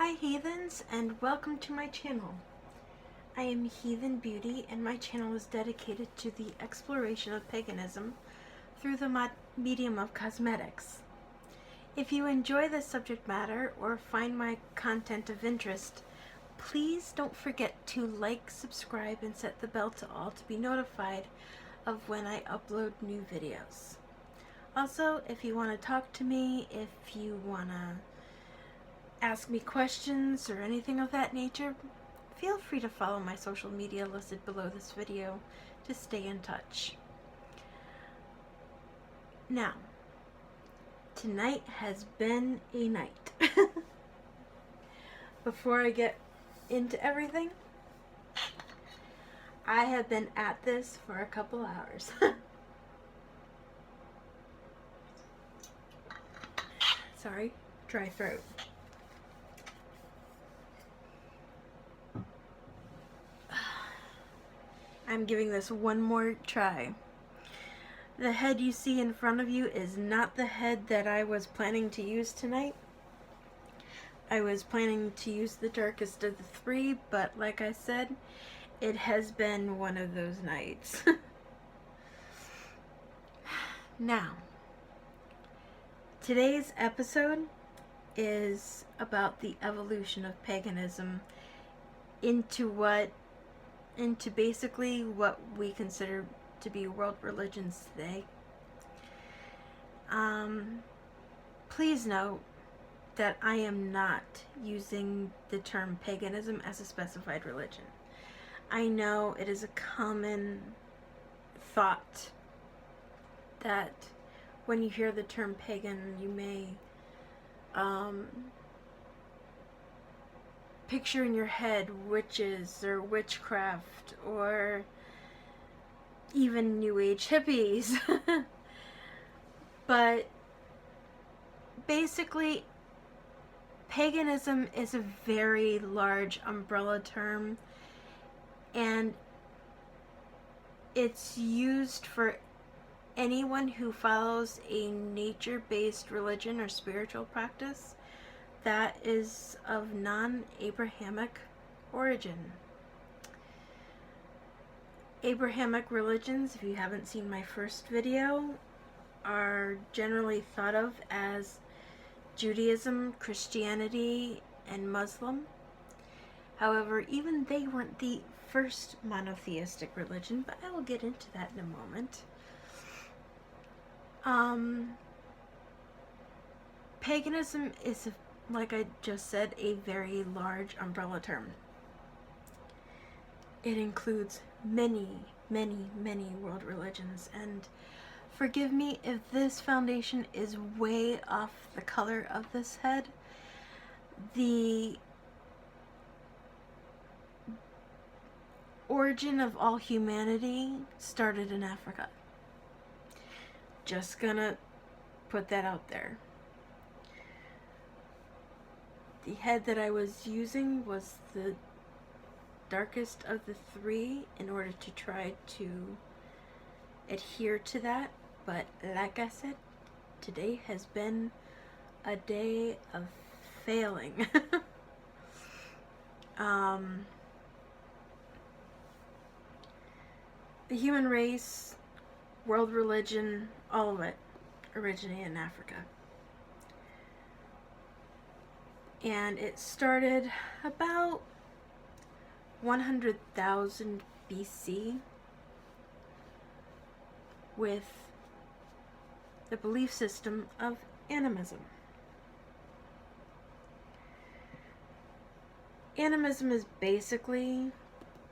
Hi heathens, and welcome to my channel. I am Heathen Beauty, and my channel is dedicated to the exploration of paganism through the medium of cosmetics. If you enjoy this subject matter or find my content of interest, please don't forget to like, subscribe, and set the bell to all to be notified of when I upload new videos. Also, if you want to talk to me, if you want to ask me questions or anything of that nature, feel free to follow my social media listed below this video to stay in touch. Now, tonight has been a night. Before I get into everything, I have been at this for a couple hours. Sorry, dry throat. I'm giving this one more try. The head you see in front of you is not the head that I was planning to use tonight. I was planning to use the darkest of the three, but like I said, it has been one of those nights. Now, today's episode is about the evolution of paganism into basically what we consider to be world religions today. Please note that I am not using the term paganism as a specified religion. I know it is a common thought that when you hear the term pagan, you may picture in your head witches or witchcraft or even New Age hippies. But basically, paganism is a very large umbrella term, and it's used for anyone who follows a nature-based religion or spiritual practice that is of non-Abrahamic origin. Abrahamic religions, if you haven't seen my first video, are generally thought of as Judaism, Christianity, and Muslim. However, even they weren't the first monotheistic religion, but I will get into that in a moment. Paganism is, like I just said, a very large umbrella term. It includes many, many, many world religions, and forgive me if this foundation is way off the color of this head. The origin of all humanity started in Africa. Just gonna put that out there. The head that I was using was the darkest of the three in order to try to adhere to that, but like I said, today has been a day of failing. The human race, world religion, all of it originated in Africa. And it started about 100,000 BC with the belief system of animism. Animism is basically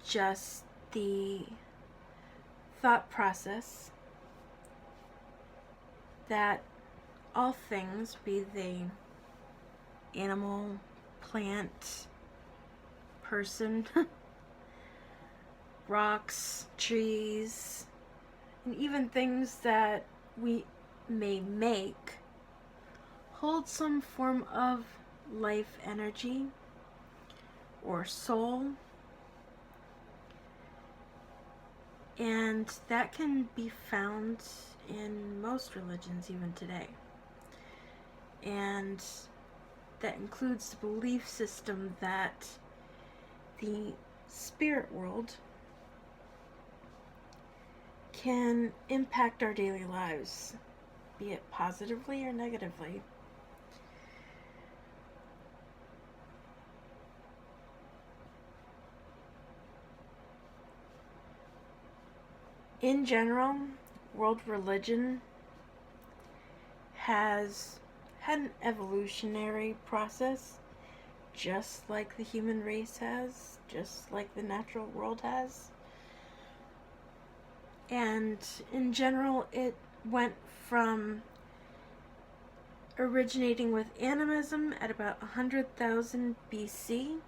just the thought process that all things, be they animal, plant, person, rocks, trees, and even things that we may make, hold some form of life energy or soul, and that can be found in most religions even today. And that includes the belief system that the spirit world can impact our daily lives, be it positively or negatively. In general, world religion has had an evolutionary process, just like the human race has, just like the natural world has. And in general, it went from originating with animism at about 100,000 BC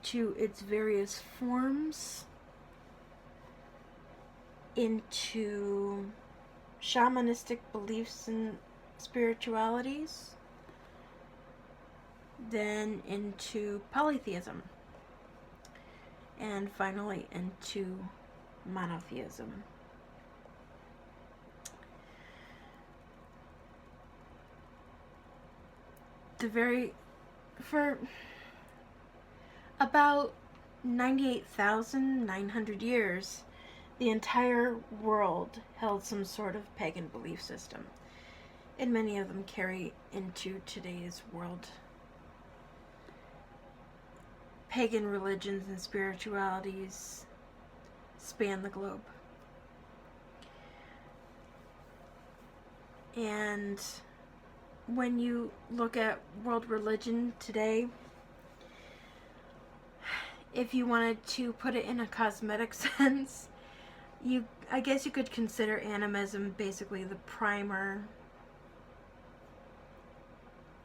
to its various forms into shamanistic beliefs and spiritualities, then into polytheism, and finally into monotheism. For about 98,900 years, the entire world held some sort of pagan belief system, and many of them carry into today's world. Pagan religions and spiritualities span the globe. And when you look at world religion today, if you wanted to put it in a cosmetic sense, I guess you could consider animism basically the primer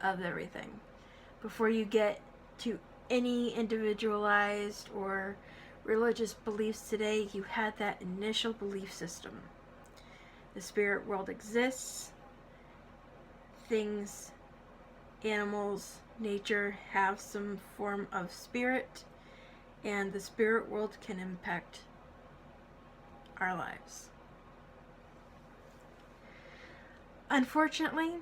of everything. Before you get to any individualized or religious beliefs today, you had that initial belief system. The spirit world exists. Things, animals, nature have some form of spirit, and the spirit world can impact our lives. Unfortunately,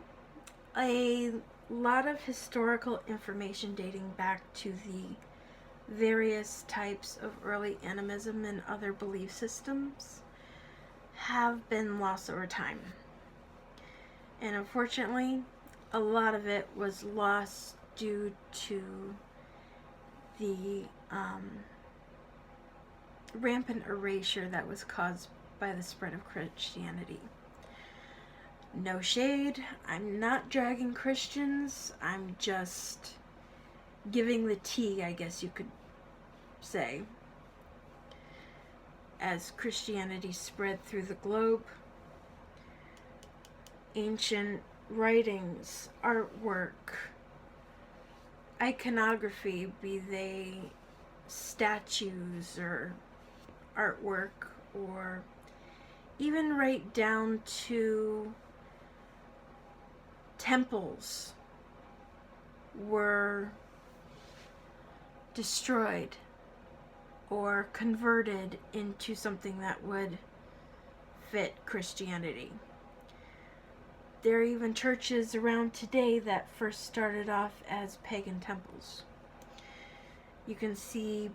a lot of historical information dating back to the various types of early animism and other belief systems have been lost over time. And unfortunately, a lot of it was lost due to the rampant erasure that was caused by the spread of Christianity. No shade, I'm not dragging Christians, I'm just giving the tea, I guess you could say. As Christianity spread through the globe, ancient writings, artwork, iconography, be they statues or artwork, or even right down to temples, were destroyed or converted into something that would fit Christianity. There are even churches around today that first started off as pagan temples. You can see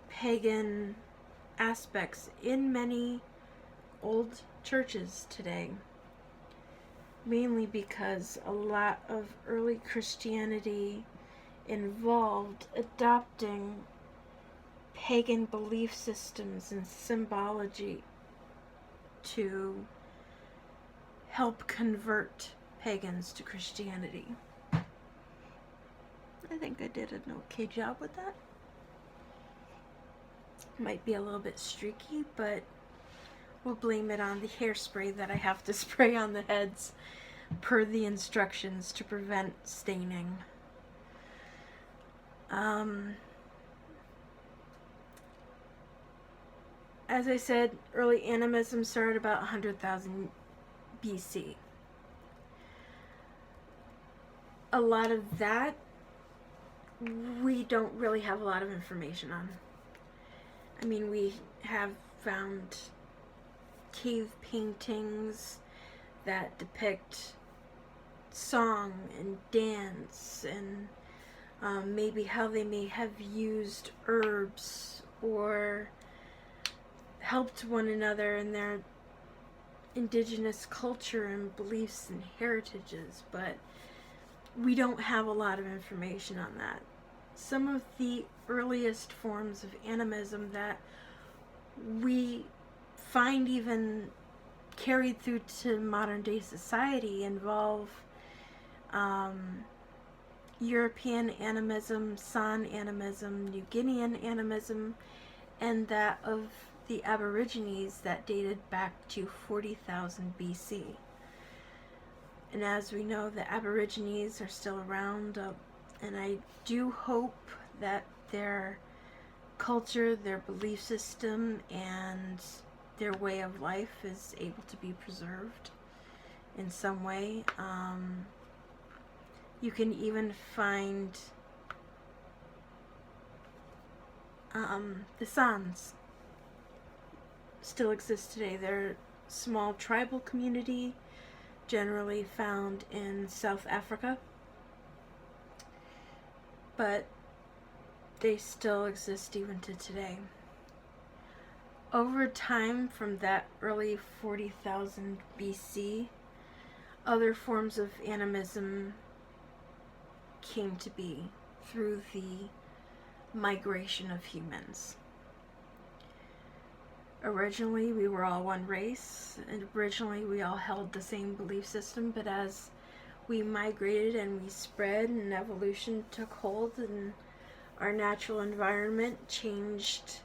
pagan aspects in many old churches today, mainly because a lot of early Christianity involved adopting pagan belief systems and symbology to help convert pagans to Christianity. I think I did an okay job with that. Might be a little bit streaky, but we'll blame it on the hairspray that I have to spray on the heads per the instructions to prevent staining. As I said, early animism started about 100,000 BC. A lot of that we don't really have a lot of information on. I mean, we have found cave paintings that depict song and dance, and maybe how they may have used herbs or helped one another in their indigenous culture and beliefs and heritages, but we don't have a lot of information on that. Some of the earliest forms of animism that we find even carried through to modern day society involve European animism, San animism, New Guinean animism, and that of the Aborigines that dated back to 40,000 BC. And as we know, the Aborigines are still around, and I do hope that their culture, their belief system, and their way of life is able to be preserved in some way. You can even find the Sans still exist today. They're a small tribal community generally found in South Africa, but they still exist even to today. Over time, from that early 40,000 BC, other forms of animism came to be through the migration of humans. Originally, we were all one race, and originally we all held the same belief system, but as we migrated and we spread and evolution took hold and our natural environment changed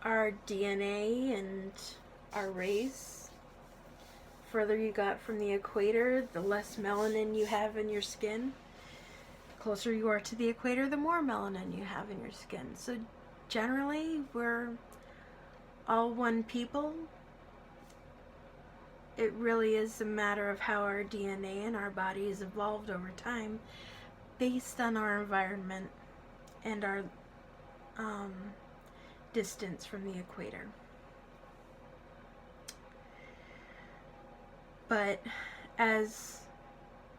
our DNA and our race. Further you got from the equator, the less melanin you have in your skin. The closer you are to the equator, the more melanin you have in your skin. So generally, we're all one people. It really is a matter of how our DNA and our bodies evolved over time based on our environment and our distance from the equator. But as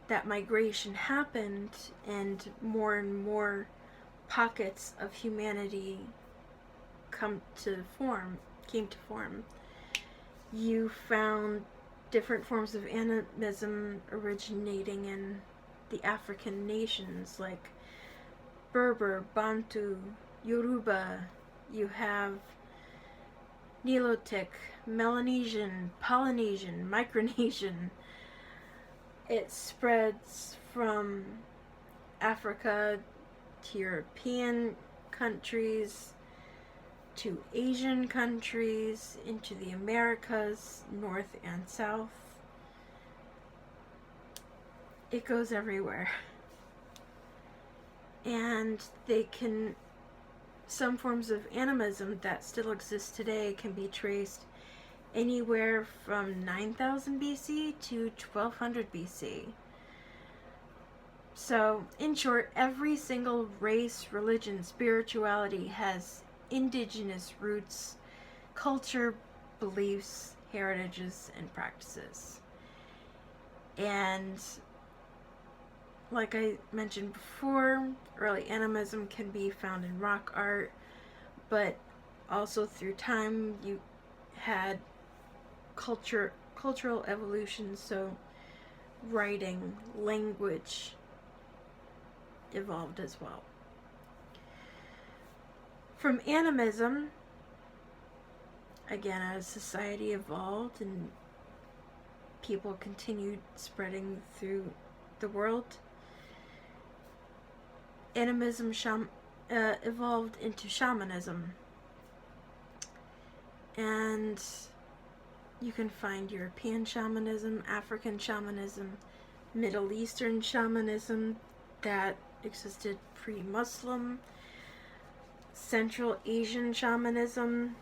that migration happened and more pockets of humanity came to form, you found different forms of animism originating in the African nations like Berber, Bantu, Yoruba. You have Nilotic, Melanesian, Polynesian, Micronesian. It spreads from Africa to European countries, to Asian countries, into the Americas, North and South. It goes everywhere. And some forms of animism that still exist today can be traced anywhere from 9,000 BC to 1200 BC. So, in short, every single race, religion, spirituality has indigenous roots, culture, beliefs, heritages, and practices. And like I mentioned before, early animism can be found in rock art, but also through time you had cultural evolution, so writing, language evolved as well. From animism, again, as society evolved and people continued spreading through the world, animism evolved into shamanism. And you can find European shamanism, African shamanism, Middle Eastern shamanism that existed pre-Muslim, Central Asian shamanism,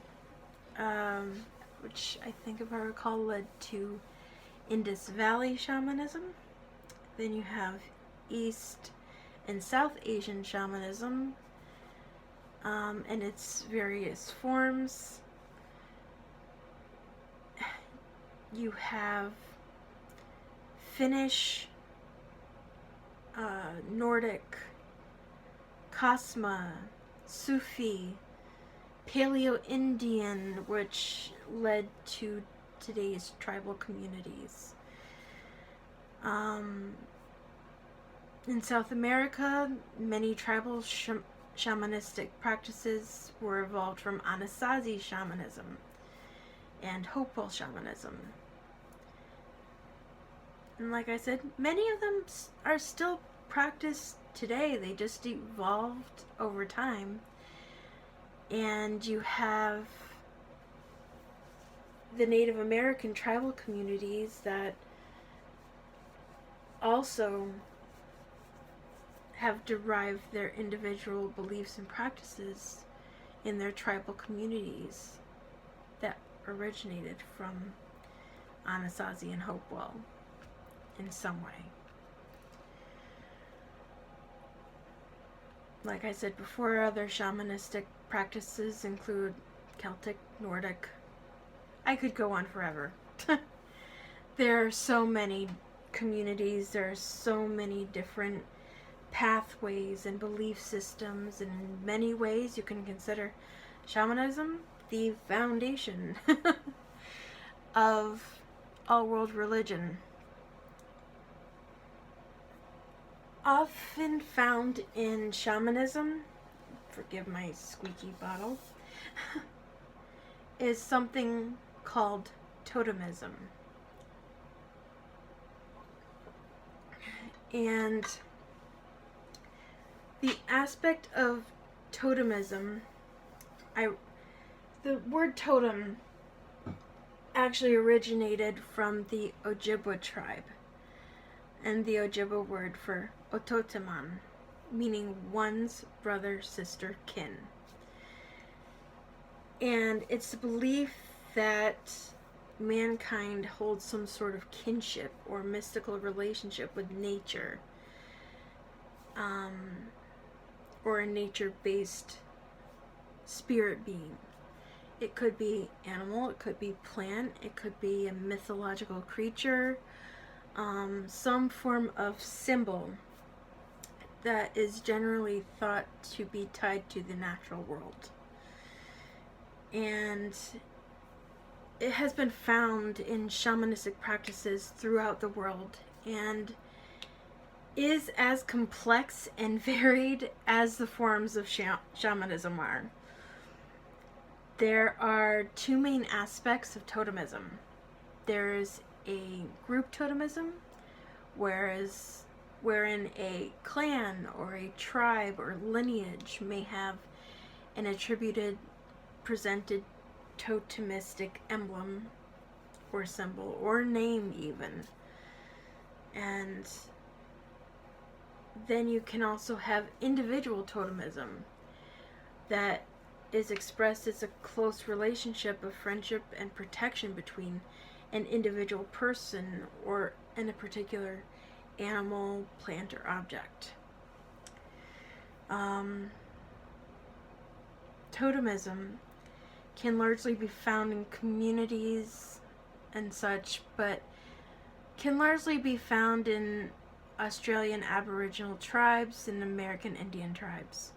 which I think, if I recall, led to Indus Valley shamanism. Then you have East and South Asian shamanism, and its various forms. You have Finnish, Nordic, Kosma, Sufi, Paleo-Indian, which led to today's tribal communities. In South America, many tribal shamanistic practices were evolved from Anasazi shamanism and Hopewell shamanism. And like I said, many of them are still practiced today. They just evolved over time. And you have the Native American tribal communities that also have derived their individual beliefs and practices in their tribal communities that originated from Anasazi and Hopewell in some way. Like I said before, other shamanistic practices include Celtic, Nordic. I could go on forever. There are so many communities, there are so many different pathways and belief systems, and in many ways you can consider shamanism the foundation of all world religion. Often found in shamanism, forgive my squeaky bottle, is something called Totemism. And the aspect of Totemism, the word totem actually originated from the Ojibwa tribe, and the Ojibwa word for Ototeman, meaning one's brother, sister, kin. And it's the belief that mankind holds some sort of kinship or mystical relationship with nature, or a nature-based spirit being. It could be animal, it could be plant, it could be a mythological creature, some form of symbol that is generally thought to be tied to the natural world. And it has been found in shamanistic practices throughout the world and is as complex and varied as the forms of shamanism are. There are two main aspects of totemism. There is a group totemism, wherein a clan or a tribe or lineage may have an attributed, presented totemistic emblem or symbol or name even. And then you can also have individual totemism that is expressed as a close relationship of friendship and protection between an individual person or in a particular animal, plant, or object. Totemism can largely be found in communities and such, but can largely be found in Australian Aboriginal tribes and American Indian tribes.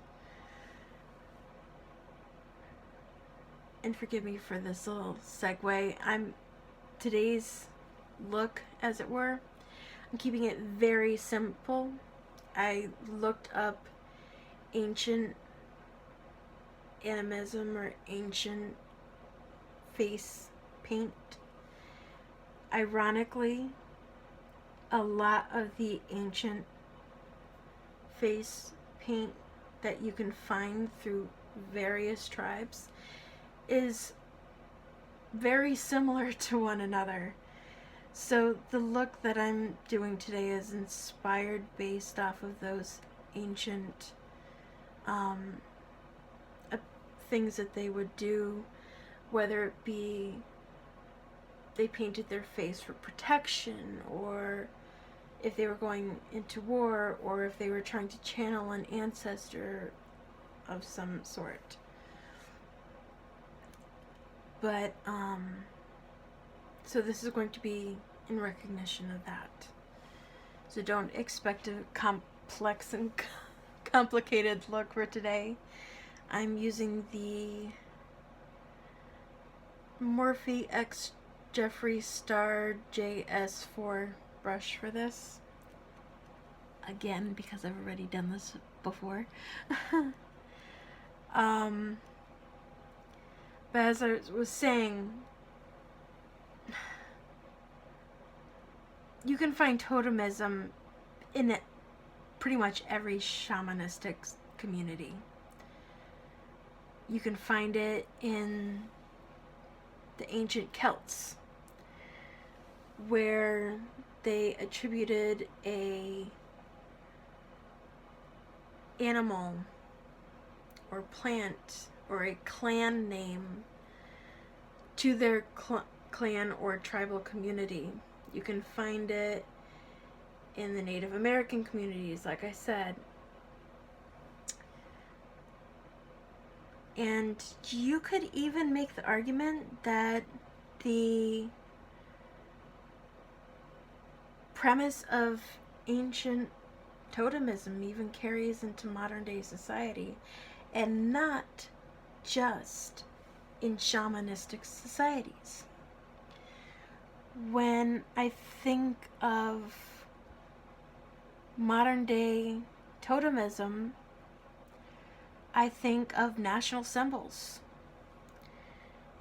And forgive me for this little segue. Today's look, as it were, I'm keeping it very simple. I looked up ancient animism or ancient face paint. Ironically, a lot of the ancient face paint that you can find through various tribes is very similar to one another. So the look that I'm doing today is inspired based off of those ancient things that they would do, whether it be they painted their face for protection, or if they were going into war, or if they were trying to channel an ancestor of some sort. But, so this is going to be in recognition of that. So don't expect a complex and complicated look for today. I'm using the Morphe X Jeffree Star JS4 brush for this. Again, because I've already done this before. But as I was saying, you can find totemism in pretty much every shamanistic community. You can find it in the ancient Celts, where they attributed a animal or plant or a clan name to their clan or tribal community. You can find it in the Native American communities, like I said. And you could even make the argument that the premise of ancient totemism even carries into modern day society, and not just in shamanistic societies. When I think of modern day totemism, I think of national symbols.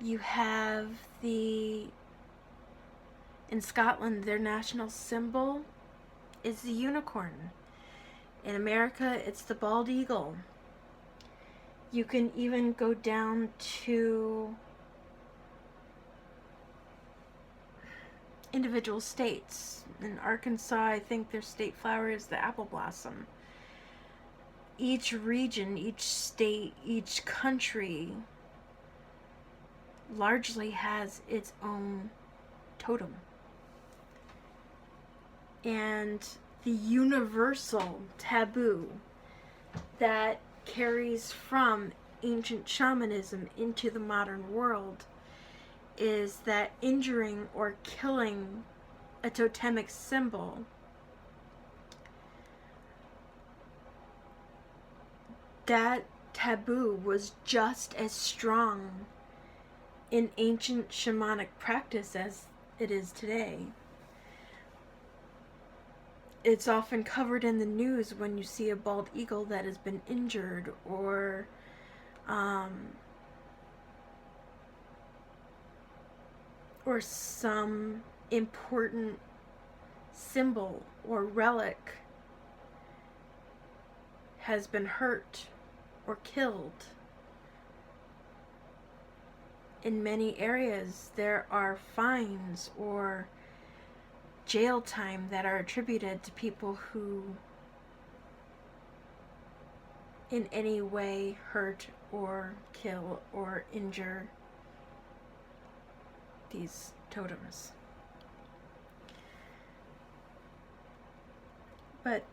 You have in Scotland, their national symbol is the unicorn. In America, it's the bald eagle. You can even go down to individual states. In Arkansas, I think their state flower is the apple blossom. Each region, each state, each country largely has its own totem. And the universal taboo that carries from ancient shamanism into the modern world is that injuring or killing a totemic symbol that taboo was just as strong in ancient shamanic practice as it is today. It's often covered in the news when you see a bald eagle that has been injured, or some important symbol or relic has been hurt or killed. In many areas, there are fines or jail time that are attributed to people who in any way hurt or kill or injure these totems. But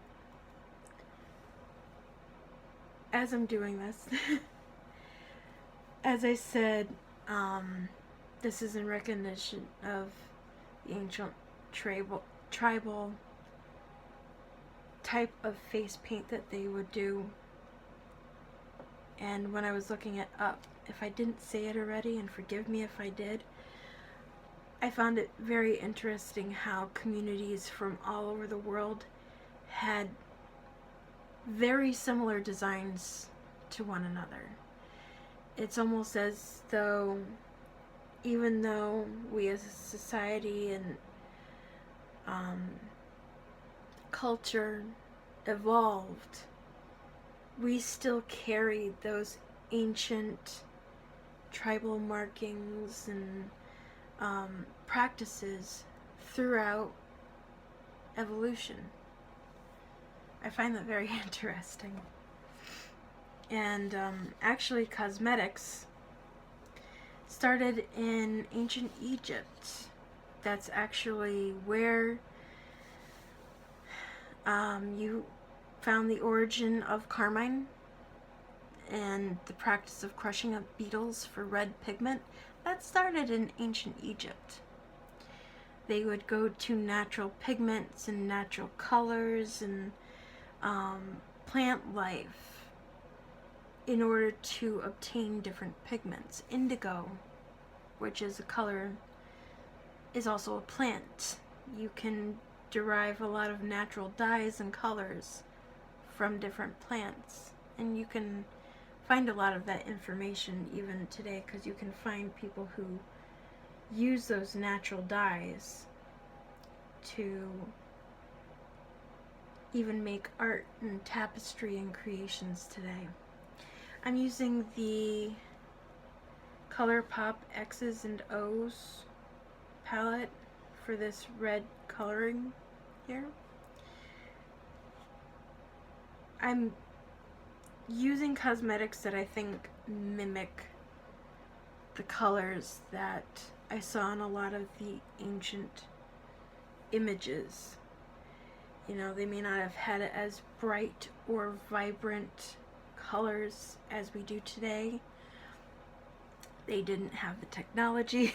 as I'm doing this, as I said, this is in recognition of the ancient tribal type of face paint that they would do. And when I was looking it up, if I didn't say it already, and forgive me if I did, I found it very interesting how communities from all over the world had very similar designs to one another. It's almost as though, even though we as a society and culture evolved, we still carried those ancient tribal markings and practices throughout evolution. I find that very interesting. And actually, cosmetics started in ancient Egypt. That's actually where you found the origin of carmine and the practice of crushing up beetles for red pigment. That started in ancient Egypt. They would go to natural pigments and natural colors and plant life in order to obtain different pigments. Indigo, which is a color, is also a plant. You can derive a lot of natural dyes and colors from different plants, and you can find a lot of that information even today, because you can find people who use those natural dyes to even make art and tapestry and creations today. I'm using the ColourPop X's and O's palette for this red coloring here. I'm using cosmetics that I think mimic the colors that I saw in a lot of the ancient images. You know, they may not have had it as bright or vibrant colors as we do today. They didn't have the technology,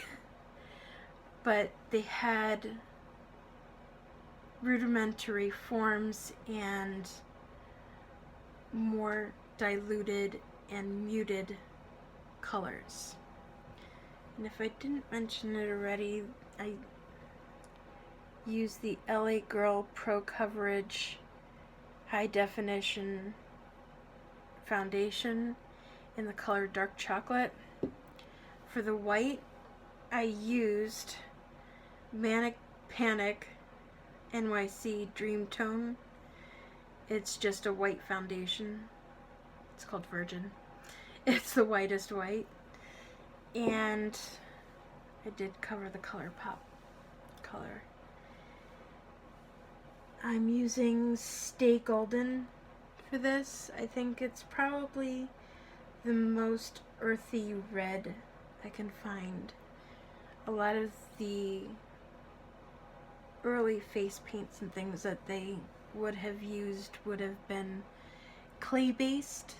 but they had rudimentary forms and more diluted and muted colors. And if I didn't mention it already, I use the LA Girl Pro Coverage High Definition Foundation in the color Dark Chocolate. For the white, I used Manic Panic NYC Dream Tone. It's just a white foundation. It's called Virgin. It's the whitest white. And I did cover the ColourPop color. I'm using Stay Golden for this. I think it's probably the most earthy red I can find. A lot of the early face paints and things that they would have used would have been clay based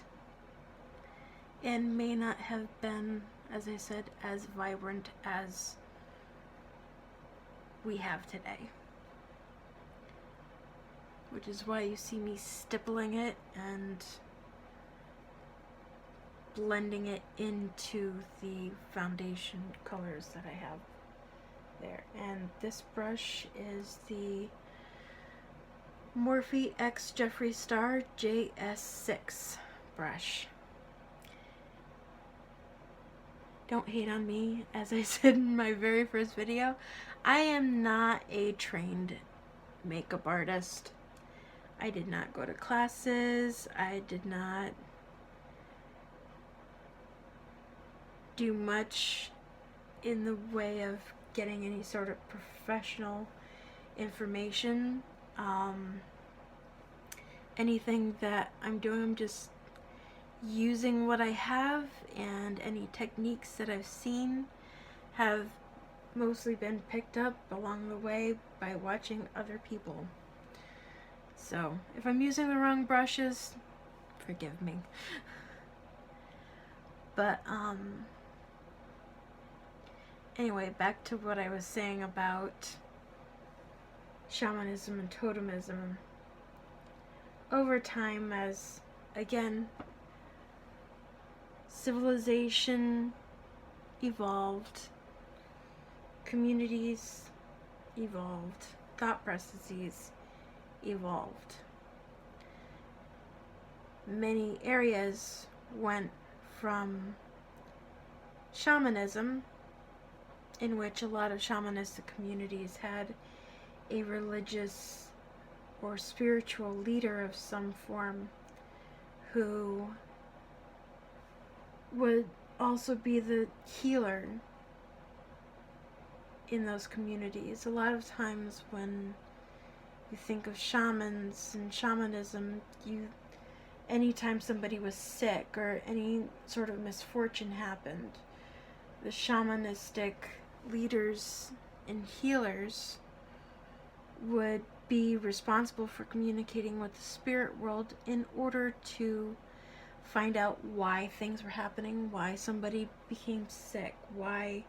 and may not have been, as I said, as vibrant as we have today. Which is why you see me stippling it and blending it into the foundation colors that I have there. And this brush is the Morphe X Jeffree Star JS6 brush. Don't hate on me, as I said in my very first video. I am not a trained makeup artist. I did not go to classes. I did not do much in the way of getting any sort of professional information. Anything that I'm doing, I'm just using what I have, and any techniques that I've seen have mostly been picked up along the way by watching other people. So if I'm using the wrong brushes, forgive me. But anyway, back to what I was saying about shamanism and totemism. Over time, as again civilization evolved, communities evolved, thought processes evolved. Many areas went from shamanism, in which a lot of shamanistic communities had a religious or spiritual leader of some form who would also be the healer in those communities. A lot of times when you think of shamans and shamanism, anytime somebody was sick or any sort of misfortune happened, the shamanistic leaders and healers would be responsible for communicating with the spirit world in order to find out why things were happening, why somebody became sick, why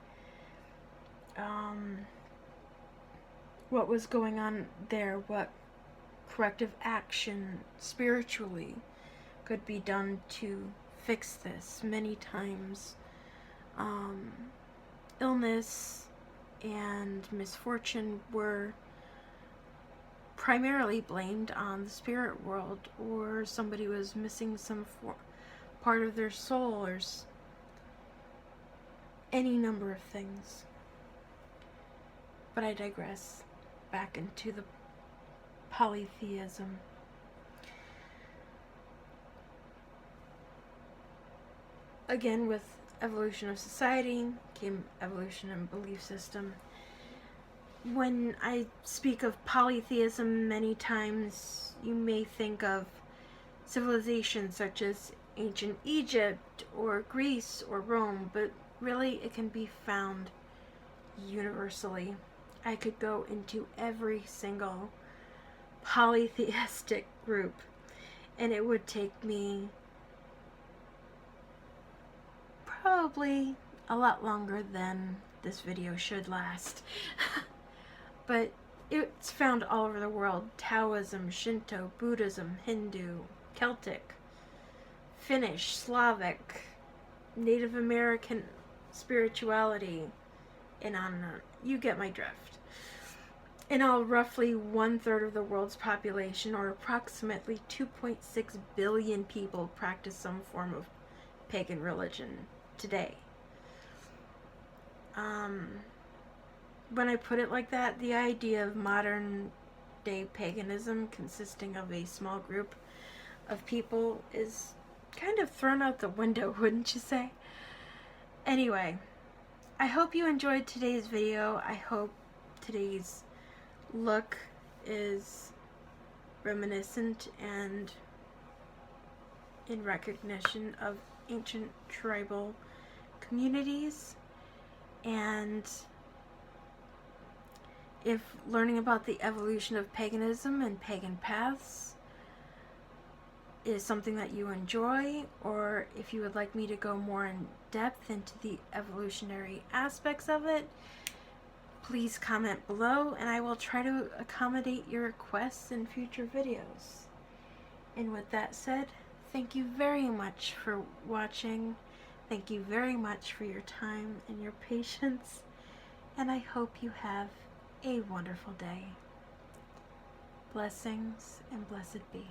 what was going on there, what corrective action spiritually could be done to fix this. Many times, illness and misfortune were primarily blamed on the spirit world, or somebody was missing some part of their soul, or any number of things. But I digress. Back into the polytheism. Again, with evolution of society came evolution in belief system. When I speak of polytheism, many times you may think of civilizations such as ancient Egypt or Greece or Rome, but really it can be found universally. I could go into every single polytheistic group, and it would take me probably a lot longer than this video should last. But it's found all over the world. Taoism, Shinto, Buddhism, Hindu, Celtic, Finnish, Slavic, Native American spirituality, and on and on. You get my drift. In all, roughly 1/3 of the world's population, or approximately 2.6 billion people, practice some form of pagan religion today. When I put it like that, the idea of modern day paganism consisting of a small group of people is kind of thrown out the window, wouldn't you say? Anyway, I hope you enjoyed today's video. I hope today's look is reminiscent and in recognition of ancient tribal communities. And if learning about the evolution of paganism and pagan paths is something that you enjoy, or if you would like me to go more in depth into the evolutionary aspects of it, please comment below and I will try to accommodate your requests in future videos. And with that said, thank you very much for watching. Thank you very much for your time and your patience, and I hope you have a wonderful day. Blessings and blessed be.